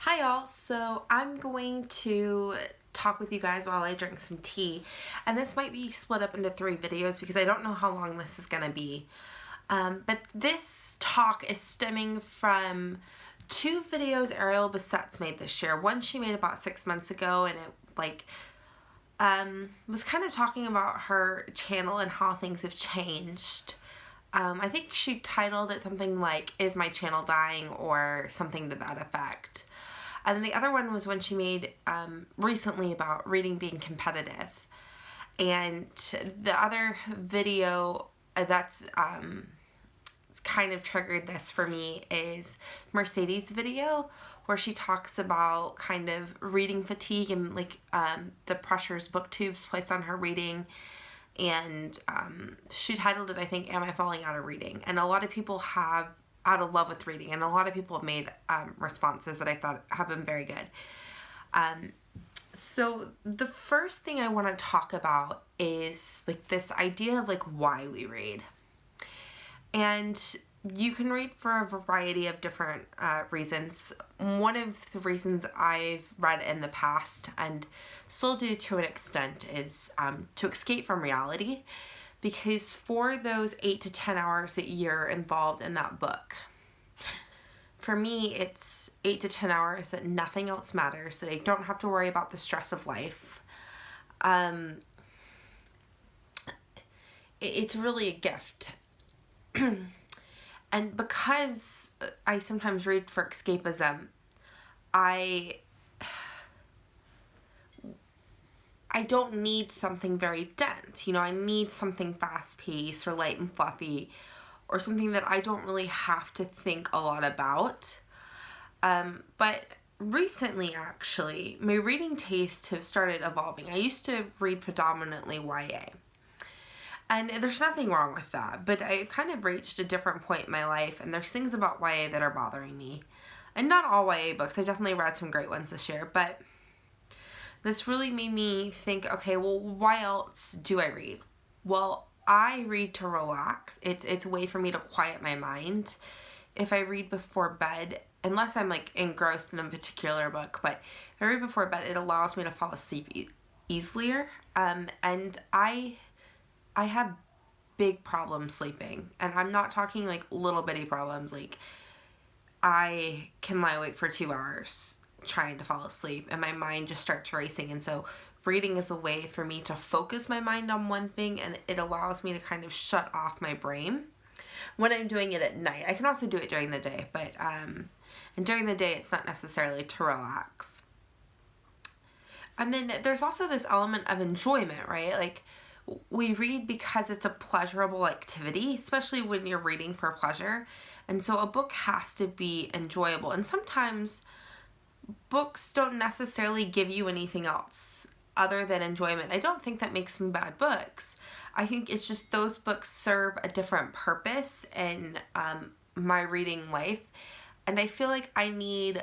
Hi y'all, so I'm going to talk with you guys while I drink some tea, and this might be split up into 3 videos because I don't know how long this is going to be. But this talk is stemming from 2 videos Ariel Bassett's made this year. One she made about 6 months ago, and it was kind of talking about her channel and how things have changed. I think she titled it something like, "Is my channel dying?" or something to that effect. And then the other one was one she made recently about reading being competitive. And the other video that's kind of triggered this for me is Mercedes' video, where she talks about kind of reading fatigue and the pressures booktubes placed on her reading. And she titled it, I think, "Am I Falling Out of Reading?" And a lot of people have out of love with reading, and a lot of people have made responses that I thought have been very good. So the first thing I want to talk about is this idea of why we read. And you can read for a variety of different reasons. One of the reasons I've read in the past, and still do to an extent, is to escape from reality. Because for those 8 to 10 hours that you're involved in that book, for me, it's 8 to 10 hours that nothing else matters, that I don't have to worry about the stress of life. It's really a gift. And because I sometimes read for escapism, I don't need something very dense. I need something fast-paced or light and fluffy, or something that I don't really have to think a lot about. But recently, actually, my reading tastes have started evolving. I used to read predominantly YA. And there's nothing wrong with that, but I've kind of reached a different point in my life, and there's things about YA that are bothering me. And not all YA books. I've definitely read some great ones this year, but this really made me think, okay, well, why else do I read? Well, I read to relax. It's a way for me to quiet my mind. If I read before bed, unless I'm engrossed in a particular book, but if I read before bed, it allows me to fall asleep easier. And I have big problems sleeping, and I'm not talking little bitty problems. I can lie awake for 2 hours trying to fall asleep, and my mind just starts racing. And so reading is a way for me to focus my mind on one thing, and it allows me to kind of shut off my brain when I'm doing it at night. I can also do it during the day, but and during the day it's not necessarily to relax. And then there's also this element of enjoyment, right? We read because it's a pleasurable activity, especially when you're reading for pleasure. And so a book has to be enjoyable. And sometimes books don't necessarily give you anything else other than enjoyment. I don't think that makes them bad books. I think it's just those books serve a different purpose in my reading life. And I feel like I need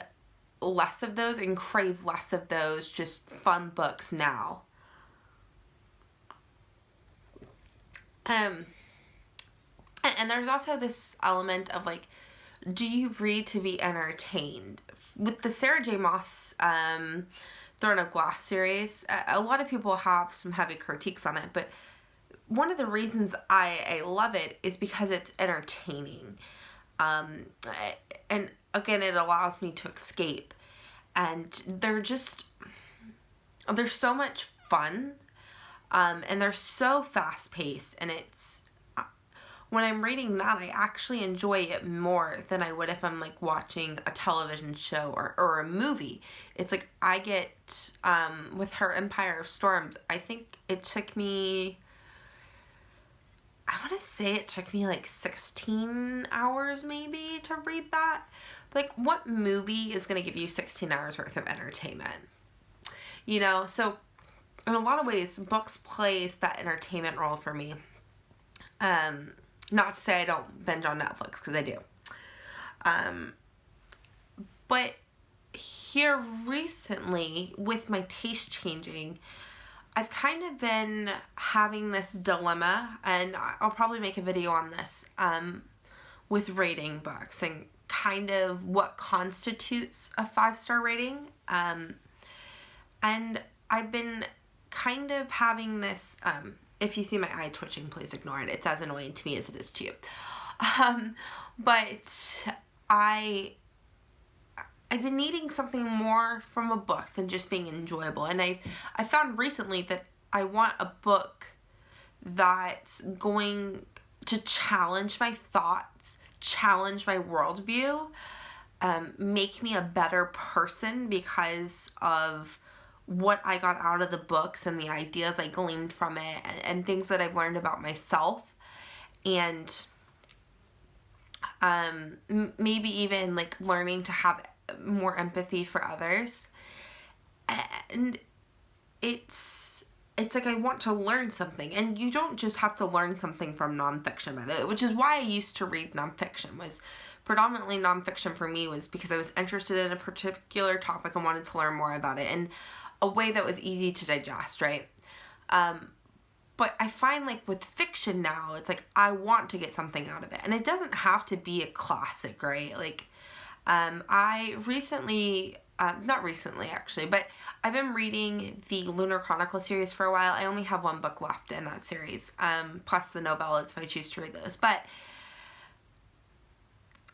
less of those and crave less of those just fun books now. And there's also this element of do you read to be entertained? With the Sarah J. Maas Throne of Glass series, a lot of people have some heavy critiques on it, but one of the reasons I love it is because it's entertaining. And again, it allows me to escape. And they're so much fun. And they're so fast-paced, and when I'm reading that, I actually enjoy it more than I would if I'm watching a television show or a movie. It's I get, with her Empire of Storms, I think it took me, I want to say it took me 16 hours maybe to read that. What movie is going to give you 16 hours worth of entertainment? So in a lot of ways, books plays that entertainment role for me. Not to say I don't binge on Netflix, because I do. But here recently, with my taste changing, I've kind of been having this dilemma, and I'll probably make a video on this, with rating books and kind of what constitutes a 5-star rating. And I've been kind of having this, if you see my eye twitching, please ignore it. It's as annoying to me as it is to you. But I've been needing something more from a book than just being enjoyable. And I found recently that I want a book that's going to challenge my thoughts, challenge my worldview, make me a better person because of what I got out of the books and the ideas I gleaned from it, and things that I've learned about myself, and maybe even like learning to have more empathy for others. And it's like I want to learn something, and you don't just have to learn something from nonfiction, by the way, which is why I used to read nonfiction. Was predominantly nonfiction for me was because I was interested in a particular topic and wanted to learn more about it in a way that was easy to digest, right? But I find like with fiction now, it's like I want to get something out of it, and it doesn't have to be a classic, right? Like I recently, not recently actually, but I've been reading the Lunar Chronicle series for a while. I only have one book left in that series, plus the novellas if I choose to read those. But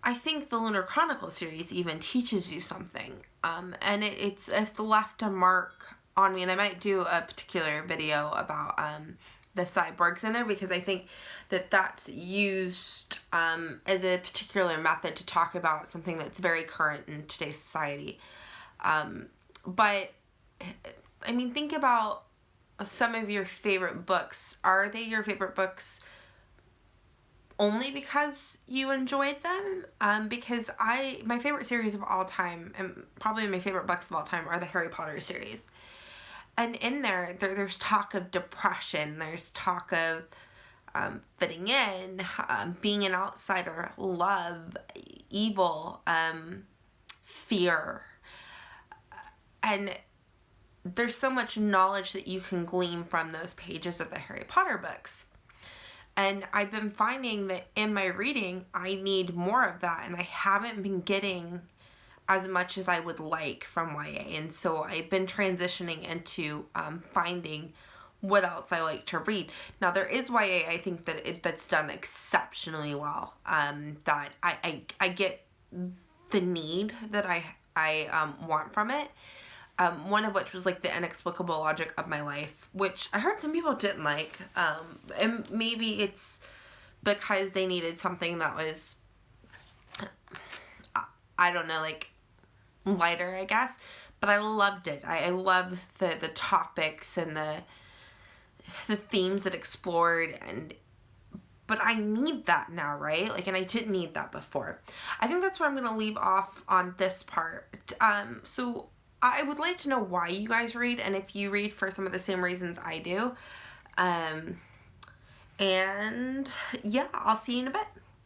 I think the Lunar Chronicle series even teaches you something, and it's left a mark on me, and I might do a particular video about the cyborgs in there, because I think that that's used as a particular method to talk about something that's very current in today's society. But I mean, think about some of your favorite books. Are they your favorite books only because you enjoyed them? Because my favorite series of all time, and probably my favorite books of all time, are the Harry Potter series. And in there's talk of depression, there's talk of fitting in, being an outsider, love, evil, fear. And there's so much knowledge that you can glean from those pages of the Harry Potter books. And I've been finding that in my reading, I need more of that, and I haven't been getting as much as I would like from YA. And so I've been transitioning into finding what else I like to read. Now there is YA, I think that's done exceptionally well. That I get the need that I want from it. One of which was like the inexplicable logic of my life, which I heard some people didn't like. And maybe it's because they needed something that was, I don't know, like lighter, I guess. But I loved it. I loved the topics and the themes it explored, but I need that now, right? Like, and I didn't need that before. I think that's where I'm going to leave off on this part. So I would like to know why you guys read, and if you read for some of the same reasons I do. And yeah, I'll see you in a bit.